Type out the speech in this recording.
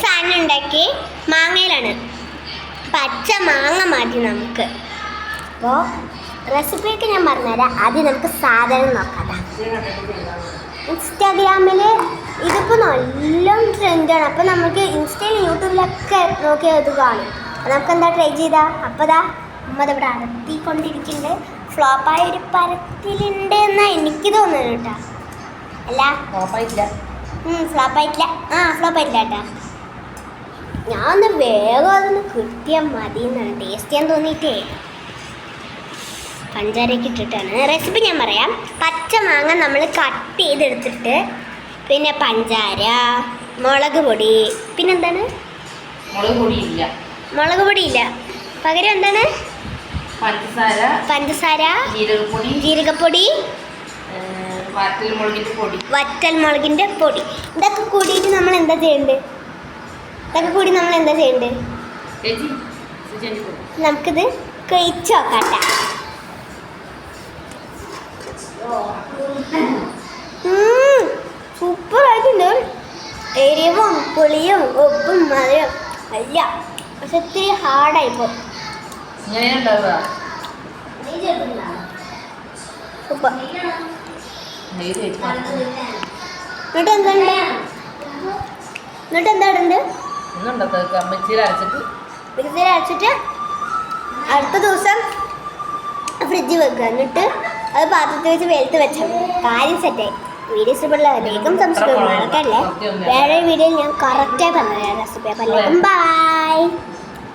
സാധനം ഉണ്ടാക്കി മാങ്ങയിലാണ്. പച്ച മാങ്ങ മതി നമുക്ക്. അപ്പോൾ റെസിപ്പിയൊക്കെ ഞാൻ പറഞ്ഞുതരാം. ആദ്യം നമുക്ക് സാധനം നോക്കാം. ഇൻസ്റ്റാഗ്രാമിൽ ഇതിപ്പോൾ നല്ല ട്രെൻഡാണ്. അപ്പോൾ നമുക്ക് ഇൻസ്റ്റയിൽ യൂട്യൂബിലൊക്കെ നോക്കിയാൽ ഇത് കാണും. അപ്പോൾ നമുക്ക് എന്താ ട്രൈ ചെയ്താൽ. അപ്പോൾ അതാ അമ്മ ഇവിടെ അടത്തിക്കൊണ്ടിരിക്കുന്നുണ്ട്. ഫ്ലോപ്പായ ഒരു പരത്തിലുണ്ട് എന്നാണ് എനിക്ക് തോന്നുന്നത് കേട്ടോ. അല്ല ഫ്ലോപ്പായിട്ടില്ല. ഫ്ലോപ്പായിട്ടില്ല കേട്ടോ. ഞാൻ ഒന്ന് വേഗം അതൊന്ന് കിട്ടിയാൽ മതി എന്നാണ്. ടേസ്റ്റ് ചെയ്യാൻ തോന്നിയിട്ടേ പഞ്ചാരയൊക്കെ ഇട്ടിട്ടാണ്. റെസിപ്പി ഞാൻ പറയാം. പച്ച മാങ്ങ നമ്മൾ കട്ട് ചെയ്തെടുത്തിട്ട് പിന്നെ പഞ്ചാര, മുളക് പൊടി, പിന്നെന്താണ് മുളക് പൊടി ഇല്ല, പകരം എന്താണ് പഞ്ചസാര, ജീരകപ്പൊടി, വറ്റൽമുളകിൻ്റെ പൊടി. ഇതൊക്കെ കൂടിയിട്ട് നമ്മൾ എന്താ ചെയ്യേണ്ടത്? നമുക്കിത് കഴിച്ച് നോക്കാം. സൂപ്പറായിട്ടുണ്ട്. എരിവും പുളിയും ഉപ്പും മധുരം അല്ല, പക്ഷെ ഇത്തിരി ഹാർഡായിപ്പോ. സൂപ്പർ. എന്നിട്ട് എന്താ ഇടണ്ട്? മിക്സിയിൽ അരച്ചിട്ട് അടുത്ത ദിവസം ഫ്രിഡ്ജിൽ വെക്കുക. എന്നിട്ട് അത് പാത്രത്തിൽ വെച്ച് വെളുത്ത് വെച്ചാൽ കാര്യം സെറ്റായി. വീഡിയോ ഇഷ്ടപ്പെടില്ല വേഗം സബ്സ്ക്രൈബ് മറക്കല്ലേ. വേറെ വീഡിയോയിൽ ഞാൻ കറക്റ്റായി പറഞ്ഞുതരാം റെസിപ്പി. അപ്പം ബൈ.